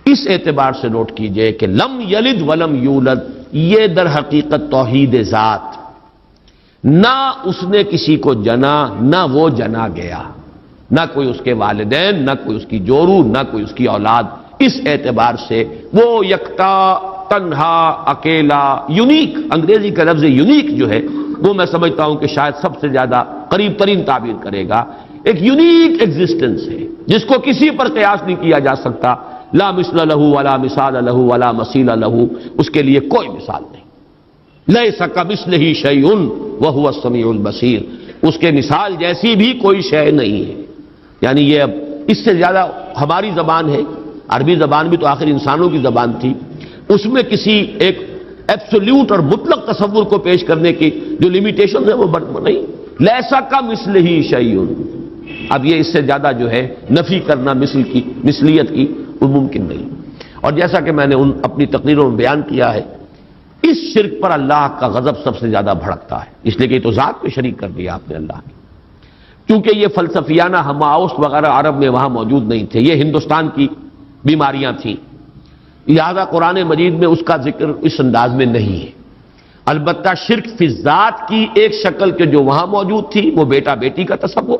اس اعتبار سے نوٹ کیجئے کہ لم یلد ولم یولد یہ در حقیقت توحید ذات، نہ اس نے کسی کو جنا نہ وہ جنا گیا، نہ کوئی اس کے والدین، نہ کوئی اس کی جورو، نہ کوئی اس کی اولاد۔ اس اعتبار سے وہ یکتا تنہا، اکیلا، یونیک، انگریزی کا لفظ یونیک جو ہے وہ میں سمجھتا ہوں کہ شاید سب سے زیادہ قریب ترین تعبیر کرے گا. ایک یونیک ایگزسٹنس ہے جس کو کسی پر قیاس نہیں کیا جا سکتا. لا مثل لہ ولا مثال لہ ولا مثیل لہ، اس کے لیے کوئی مثال نہیں. لیس کمثلہ شیء وہو السمیع البصیر، اس کے مثال جیسی بھی کوئی شے نہیں ہے. یعنی یہ اب اس سے زیادہ ہماری زبان ہے، عربی زبان بھی تو آخر انسانوں کی زبان تھی، اس میں کسی ایک ایبسولوٹ اور مطلق تصور کو پیش کرنے کی جو لمیٹیشن ہے وہ نہیں. لیسا کمثلہ شیء، اب یہ اس سے زیادہ جو ہے نفی کرنا مثل کی، مثلیت کی، وہ ممکن نہیں. اور جیسا کہ میں نے اپنی تقریروں میں بیان کیا ہے، اس شرک پر اللہ کا غضب سب سے زیادہ بھڑکتا ہے، اس لیے کہ یہ تو ذات میں شریک کر دیا آپ نے اللہ کی. کیونکہ یہ فلسفیانہ ہماؤس وغیرہ عرب میں وہاں موجود نہیں تھے، یہ ہندوستان کی بیماریاں تھیں، لہذا قرآن مجید میں اس کا ذکر اس انداز میں نہیں ہے. البتہ شرک فی ذات کی ایک شکل کے جو وہاں موجود تھی وہ بیٹا بیٹی کا تصور،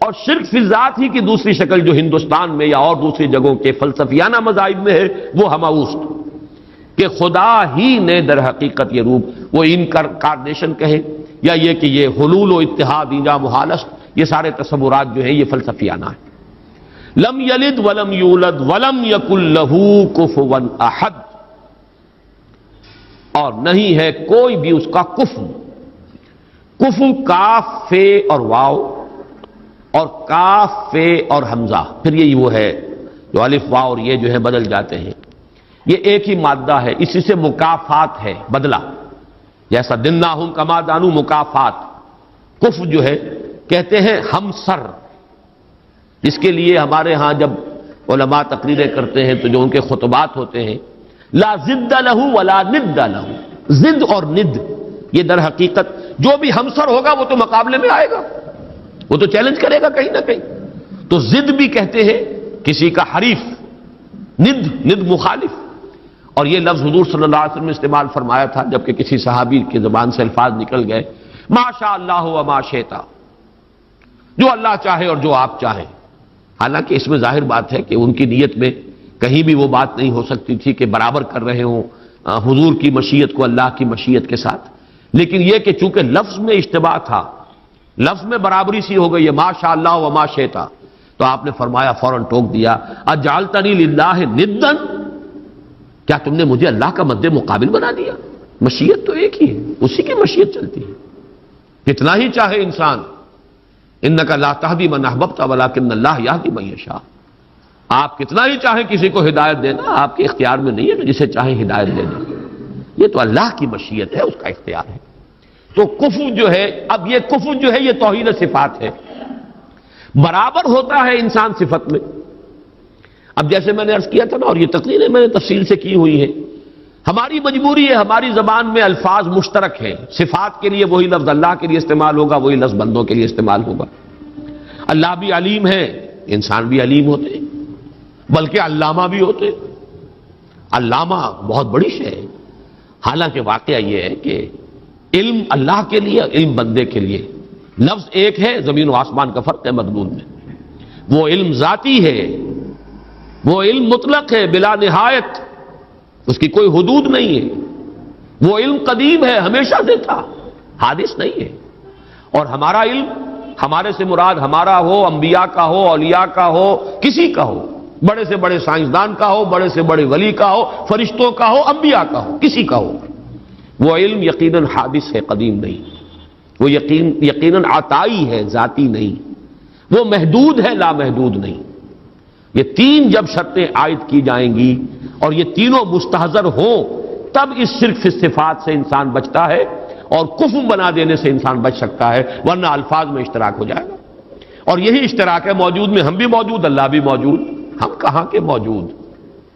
اور شرک فی ذات ہی کی دوسری شکل جو ہندوستان میں یا اور دوسری جگہوں کے فلسفیانہ مذاہب میں ہے وہ ہماؤس کہ خدا ہی نے در حقیقت یہ روپ، وہ انکارنیشن کہیں یا یہ کہ یہ حلول و اتحاد ایجا محالست، یہ سارے تصورات جو ہیں یہ فلسفیانہ ہیں. لم یلد ولم یولد ولم یکن لہ کفوا احد، اور نہیں ہے کوئی بھی اس کا کفو. کفو کاف فے اور واو، اور کاف فے اور حمزہ، پھر یہ وہ ہے جو الف واو اور یہ جو ہے بدل جاتے ہیں، یہ ایک ہی مادہ ہے، اسی سے مکافات ہے، بدلہ. جیسا دناہم کما دانو مکافات. کف جو ہے کہتے ہیں ہمسر، اس کے لیے ہمارے ہاں جب علماء تقریریں کرتے ہیں تو جو ان کے خطبات ہوتے ہیں، لا ضد لہ ولا ند لہ، ضد اور ند یہ در حقیقت جو بھی ہمسر ہوگا وہ تو مقابلے میں آئے گا، وہ تو چیلنج کرے گا کہیں نہ کہیں. تو ضد بھی کہتے ہیں کسی کا حریف، ند مخالف. اور یہ لفظ حضور صلی اللہ علیہ وسلم نے استعمال فرمایا تھا جبکہ کسی صحابی کی زبان سے الفاظ نکل گئے، ما شاء اللہ و ما شئت، جو اللہ چاہے اور جو آپ چاہیں. حالانکہ اس میں ظاہر بات ہے کہ ان کی نیت میں کہیں بھی وہ بات نہیں ہو سکتی تھی کہ برابر کر رہے ہوں حضور کی مشیت کو اللہ کی مشیت کے ساتھ، لیکن یہ کہ چونکہ لفظ میں اشتباہ تھا، لفظ میں برابری سی ہو گئی ہے، ما شاء اللہ و ما شئت، تو آپ نے فرمایا، فوراً ٹوک دیا، اجعلتنی للہ ندا، کیا تم نے مجھے اللہ کا مد مقابل بنا دیا؟ مشیت تو ایک ہی ہے، اسی کی مشیت چلتی ہے، کتنا ہی چاہے انسان. انک لا تہدی من احببت ولکن اللہ یہدی من یشاء، آپ کتنا ہی چاہیں کسی کو ہدایت دینا آپ کے اختیار میں نہیں ہے کہ جسے چاہیں ہدایت دے دیں، یہ تو اللہ کی مشیت ہے، اس کا اختیار ہے. تو کفر جو ہے، اب یہ کفر جو ہے یہ توحید صفات ہے، برابر ہوتا ہے انسان صفت میں. اب جیسے میں نے عرض کیا تھا نا، اور یہ تقریریں میں نے تفصیل سے کی ہوئی ہے، ہماری مجبوری ہے، ہماری زبان میں الفاظ مشترک ہیں. صفات کے لیے وہی لفظ اللہ کے لیے استعمال ہوگا، وہی لفظ بندوں کے لیے استعمال ہوگا. اللہ بھی علیم ہے، انسان بھی علیم ہوتے ہیں، بلکہ علامہ بھی ہوتے ہیں. علامہ بہت بڑی شے ہے. حالانکہ واقعہ یہ ہے کہ علم اللہ کے لیے، علم بندے کے لیے، لفظ ایک ہے، زمین و آسمان کا فرق ہے مضمون میں. وہ علم ذاتی ہے، وہ علم مطلق ہے، بلا نہایت، اس کی کوئی حدود نہیں ہے. وہ علم قدیم ہے، ہمیشہ سے تھا، حادث نہیں ہے. اور ہمارا علم، ہمارے سے مراد ہمارا ہو، انبیاء کا ہو، اولیاء کا ہو، کسی کا ہو، بڑے سے بڑے سائنسدان کا ہو، بڑے سے بڑے ولی کا ہو، فرشتوں کا ہو، انبیاء کا ہو، کسی کا ہو، وہ علم یقیناً حادث ہے، قدیم نہیں. وہ یقیناً عطائی ہے، ذاتی نہیں. وہ محدود ہے، لامحدود نہیں. یہ تین جب شرطیں عائد کی جائیں گی اور یہ تینوں مستحضر ہوں تب اس شرک فی الصفات سے انسان بچتا ہے اور کفر بنا دینے سے انسان بچ سکتا ہے، ورنہ الفاظ میں اشتراک ہو جائے گا. اور یہی اشتراک ہے، موجود میں ہم بھی موجود، اللہ بھی موجود. ہم کہاں کے موجود؟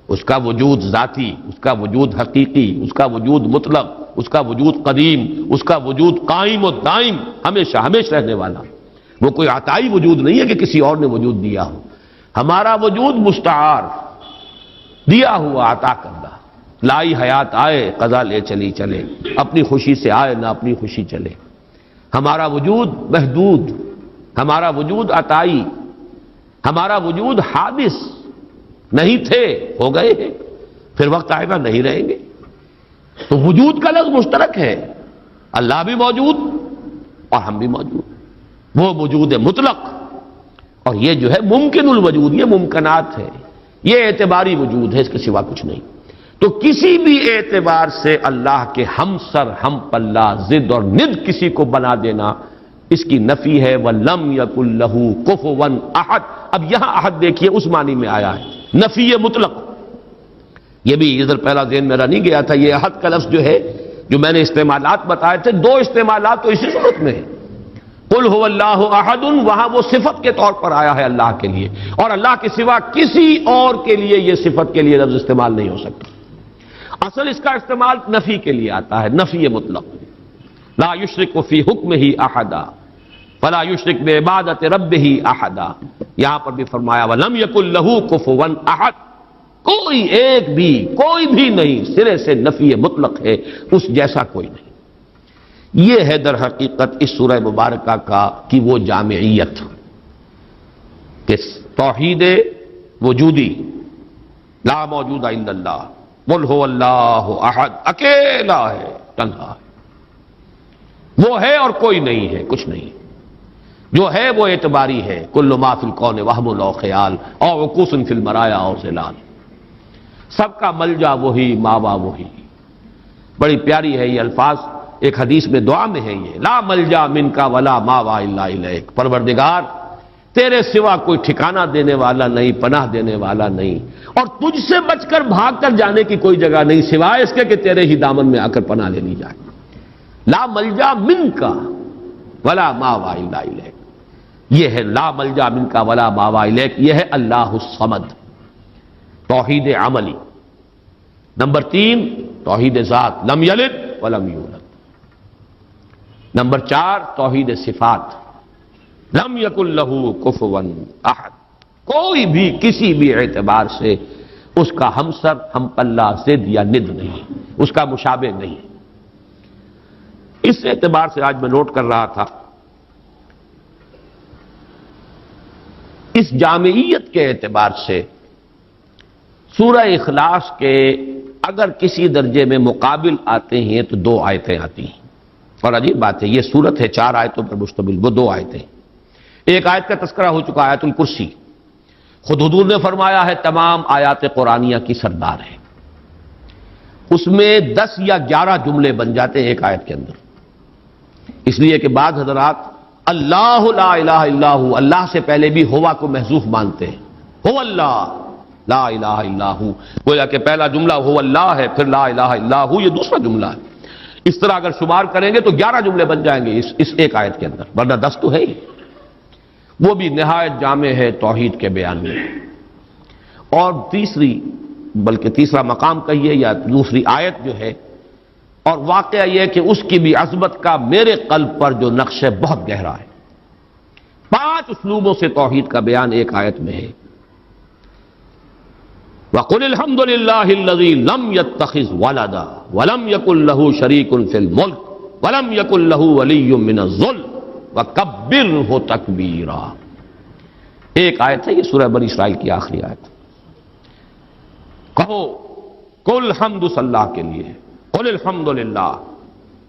اس کا وجود ذاتی، اس کا وجود حقیقی، اس کا وجود مطلق، اس کا وجود قدیم، اس کا وجود قائم و دائم، ہمیشہ ہمیشہ رہنے والا. وہ کوئی عطائی وجود نہیں ہے کہ کسی اور نے وجود دیا ہو. ہمارا وجود مستعار، دیا ہوا، عطا کردہ. لائی حیات آئے، قضا لے چلی چلے، اپنی خوشی سے آئے نہ اپنی خوشی چلے. ہمارا وجود محدود، ہمارا وجود عطائی، ہمارا وجود حادث. نہیں تھے، ہو گئے ہیں، پھر وقت آئے گا نہیں رہیں گے. تو وجود کا لفظ مشترک ہے، اللہ بھی موجود اور ہم بھی موجود. وہ وجود مطلق اور یہ جو ہے ممکن الوجود، یہ ممکنات ہے، یہ اعتباری وجود ہے، اس کے سوا کچھ نہیں. تو کسی بھی اعتبار سے اللہ کے ہم سر ہم پلہ ضد اور ند کسی کو بنا دینا، اس کی نفی ہے. وَلَمْ يَكُنْ لَهُ كُفُوًا أَحَدٌ. اب یہاں احد دیکھیے اس معنی میں آیا ہے، نفی مطلق. یہ بھی ادھر پہلا ذہن میرا نہیں گیا تھا، یہ احد کا لفظ جو ہے جو میں نے استعمالات بتائے تھے، دو استعمالات تو اسی صورت میں ہیں. قُلْ هُوَ اللَّهُ أَحَدٌ وہاں وہ صفت کے طور پر آیا ہے اللہ کے لیے، اور اللہ کے سوا کسی اور کے لیے یہ صفت کے لیے لفظ استعمال نہیں ہو سکتا. اصل اس کا استعمال نفی کے لیے آتا ہے، نفی مطلق. لا یشرک فی حکمہ احدا فلا یشرک بعبادۃ ربہ احدا. یہاں پر بھی فرمایا وَلَمْ يَكُنْ لَهُ كُفُوًا أَحَدٌ. کوئی ایک بھی، کوئی بھی نہیں، سرے سے نفی مطلق ہے، اس جیسا کوئی نہیں. یہ ہے در حقیقت اس سورہ مبارکہ کا کی وہ جامعیت کہ توحید وجودی، لا موجود الا اللہ، قل هو اللہ احد، اکیلا ہے، تنہا ہے، وہ ہے اور کوئی نہیں ہے، کچھ نہیں. جو ہے وہ اعتباری ہے. کل ما فی الکون وہم و خیال اور وقوس فی المرایا اور ظلال. سب کا ملجا وہی، ماوا وہی. بڑی پیاری ہے یہ الفاظ، ایک حدیث میں دعا میں ہے یہ، لا ملجا منک ولا ماوا الا الیک. پروردگار تیرے سوا کوئی ٹھکانہ دینے والا نہیں، پناہ دینے والا نہیں، اور تجھ سے بچ کر بھاگ کر جانے کی کوئی جگہ نہیں سوائے اس کے کہ تیرے ہی دامن میں آ کر پناہ لے لی جائے. لا ملجا منک ولا ماوا الا الیک. یہ ہے لا ملجا منک ولا ماوا الیک، یہ ہے اللہ الصمد، توحید عملی. نمبر 3 توحید ذات، لم یلد ولم یولد. نمبر 4 توحید صفات، لم یکن لہ کفوا احد. کوئی بھی کسی بھی اعتبار سے اس کا ہمسر، ہم پلہ، ضد یا ند نہیں، اس کا مشابہ نہیں. اس اعتبار سے آج میں نوٹ کر رہا تھا، اس جامعیت کے اعتبار سے سورہ اخلاص کے اگر کسی درجے میں مقابل آتے ہیں تو 2 آیتیں آتی ہیں. اور عجیب بات ہے، یہ سورت ہے 4 آیتوں پر مشتمل، وہ 2 آیتیں. ایک آیت کا تذکرہ ہو چکا، آیت الکرسی. خود حضور نے فرمایا ہے تمام آیات قرآنیہ کی سردار ہے. اس میں 10 یا 11 جملے بن جاتے ہیں ایک آیت کے اندر، اس لیے کہ بعض حضرات اللہ لا الہ الا ہو، اللہ سے پہلے بھی ہوا کو محذوف مانتے ہیں. ہو اللہ لا الہ الا ہو، گویا کہ پہلا جملہ ہو اللہ ہے، پھر لا الہ الا ہو یہ دوسرا جملہ ہے. اس طرح اگر شمار کریں گے تو 11 جملے بن جائیں گے اس ایک آیت کے اندر، ورنہ 10 تو ہے ہی. وہ بھی نہایت جامع ہے توحید کے بیان میں. اور تیسرا مقام کہیے یا دوسری آیت جو ہے، اور واقعہ یہ کہ اس کی بھی عظمت کا میرے قلب پر جو نقش ہے بہت گہرا ہے. 5 اسلوبوں سے توحید کا بیان ایک آیت میں ہے. وَقُلِ الْحَمْدُ لِلَّهِ الَّذِي لَمْ يَتَّخِذْ وَلَدًا وَلَمْ يَكُنْ لَهُ شَرِيكٌ فِي الْمُلْكِ وَلَمْ يَكُنْ لَهُ وَلِيٌّ مِّنَ الذُّلِّ وَكَبِّرْهُ تَكْبِيرًا. ایک آیت ہے یہ سورہ بنی اسرائیل کی آخری آیت. کہو کل حمد صلی اللہ کے لیے، قل الحمد للہ،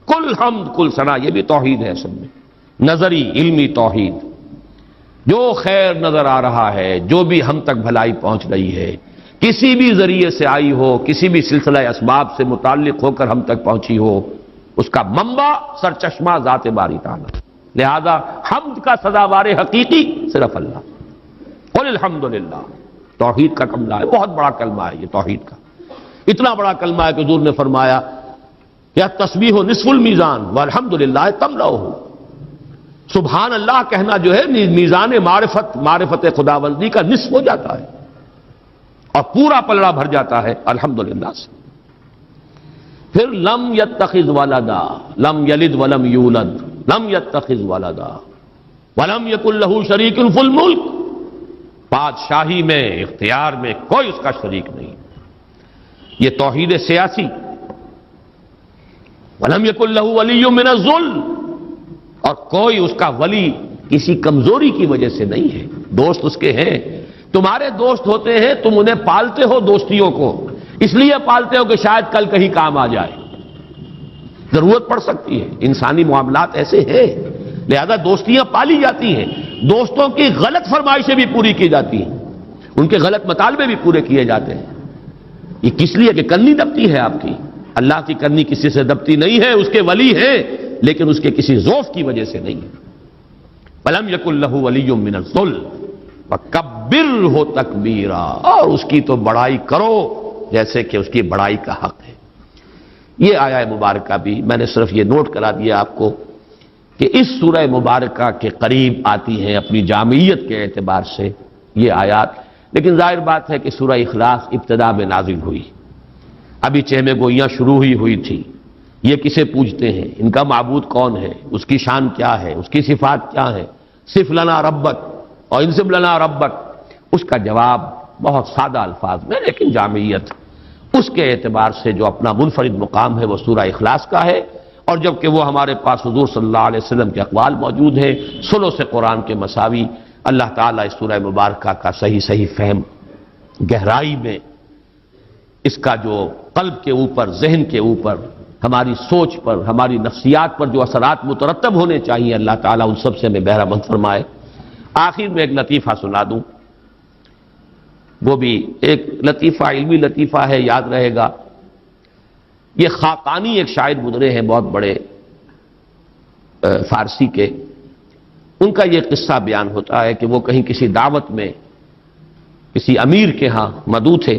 کل حمد، کل ثنا، یہ بھی توحید ہے اصل میں، نظری علمی توحید. جو خیر نظر آ رہا ہے، جو بھی ہم تک بھلائی پہنچ رہی ہے، کسی بھی ذریعے سے آئی ہو، کسی بھی سلسلہ اسباب سے متعلق ہو کر ہم تک پہنچی ہو، اس کا منبع سرچشمہ ذات باری تعالی. لہذا حمد کا سزاوار حقیقی صرف اللہ. قل الحمد للہ، توحید کا کلمہ ہے، بہت بڑا کلمہ ہے یہ توحید کا. اتنا بڑا کلمہ ہے کہ حضور نے فرمایا یا تسبیح نصف المیزان والحمد للہ تملؤہ. سبحان اللہ کہنا جو ہے میزان معرفت خداوندی کا نصف ہو جاتا ہے اور پورا پلڑا بھر جاتا ہے الحمدللہ سے. پھر لم یتخذ ولدا، لم یلد ولم یولد، لم یتخذ ولدا ولم یکن لہ شریک فی الملک. بادشاہی میں، اختیار میں کوئی اس کا شریک نہیں. یہ توحید سیاسی. ولم یکن لہ ولی من الذل، اور کوئی اس کا ولی کسی کمزوری کی وجہ سے نہیں ہے. دوست اس کے ہیں، تمہارے دوست ہوتے ہیں، تم انہیں پالتے ہو دوستیوں کو، اس لیے پالتے ہو کہ شاید کل کہیں کام آ جائے، ضرورت پڑ سکتی ہے، انسانی معاملات ایسے ہیں، لہذا دوستیاں پالی جاتی ہیں، دوستوں کی غلط فرمائشیں بھی پوری کی جاتی ہیں، ان کے غلط مطالبے بھی پورے کیے جاتے ہیں۔ یہ کس لیے کہ کرنی دبتی ہے آپ کی، اللہ کی کرنی کسی سے دبتی نہیں ہے، اس کے ولی ہیں لیکن اس کے کسی ذوف کی وجہ سے نہیں ہے۔ فَلَمْ يَكُنْ لَهُ وَلِيٌّ مِّنَ الذُّلِّ وَكَبِّرْهُ تَكْبِيرًا، اور اس کی تو بڑائی کرو جیسے کہ اس کی بڑائی کا حق ہے۔ یہ آیہ مبارکہ بھی میں نے صرف یہ نوٹ کرا دیا آپ کو کہ اس سورہ مبارکہ کے قریب آتی ہیں اپنی جامعیت کے اعتبار سے یہ آیات، لیکن ظاہر بات ہے کہ سورہ اخلاص ابتدا میں نازل ہوئی، ابھی چہمے گوئیاں شروع ہوئی تھی، یہ کسے پوجتے ہیں، ان کا معبود کون ہے، اس کی شان کیا ہے، اس کی صفات کیا ہے، صف لنا ربک اور انصب لنا ربک، اس کا جواب بہت سادہ الفاظ میں لیکن جامعیت اس کے اعتبار سے جو اپنا منفرد مقام ہے وہ سورہ اخلاص کا ہے، اور جبکہ وہ ہمارے پاس حضور صلی اللہ علیہ وسلم کے اقوال موجود ہیں ثلث قرآن کے مساوی، اللہ تعالیٰ اس سورہ مبارکہ کا صحیح فہم گہرائی میں اس کا جو قلب کے اوپر، ذہن کے اوپر، ہماری سوچ پر، ہماری نفسیات پر جو اثرات مترتب ہونے چاہیے اللہ تعالیٰ ان سب سے ہمیں بہرہ مند فرمائے۔ آخر میں ایک لطیفہ سنا دوں، وہ بھی ایک لطیفہ، علمی لطیفہ ہے، یاد رہے گا۔ یہ خاقانی ایک شاعر گزرے ہیں بہت بڑے فارسی کے، ان کا یہ قصہ بیان ہوتا ہے کہ وہ کہیں کسی دعوت میں کسی امیر کے ہاں مدعو تھے،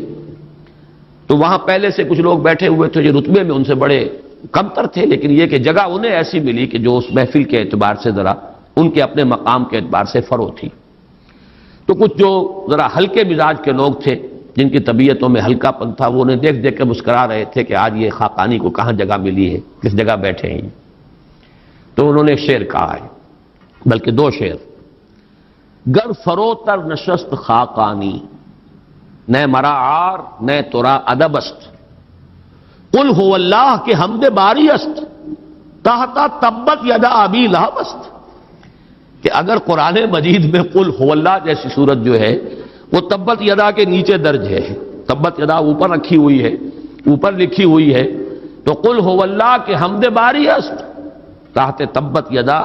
تو وہاں پہلے سے کچھ لوگ بیٹھے ہوئے تھے جو رتبے میں ان سے بڑے کمتر تھے، لیکن یہ کہ جگہ انہیں ایسی ملی کہ جو اس محفل کے اعتبار سے ذرا ان کے اپنے مقام کے اعتبار سے فروغ تھی۔ تو کچھ جو ذرا ہلکے مزاج کے لوگ تھے جن کی طبیعتوں میں ہلکا پن تھا، وہ انہیں دیکھ دیکھ کے مسکرا رہے تھے کہ آج یہ خاقانی کو کہاں جگہ ملی ہے، کس جگہ بیٹھے ہیں۔ تو انہوں نے ایک شعر کہا ہے، بلکہ دو شعر۔ گر فروتر نشست خاقانی، نہ مرا عار نہ ترا ادب است، قل هو اللہ کے حمد باری است، تحتا تبت یدا ابی لہب است۔ کہ اگر قرآن مجید میں قل هو اللہ جیسی صورت جو ہے وہ تبت یدا کے نیچے درج ہے، تبت یدا اوپر رکھی ہوئی ہے، اوپر لکھی ہوئی ہے، تو قل هو اللہ کے حمد باری است تحت تبت یدا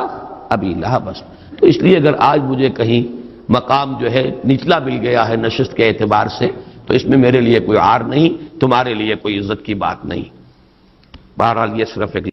ابی لہب است۔ تو اس لیے اگر آج مجھے کہیں مقام جو ہے نچلا مل گیا ہے نشست کے اعتبار سے، تو اس میں میرے لیے کوئی عار نہیں، تمہارے لیے کوئی عزت کی بات نہیں۔ بہرحال یہ صرف ایک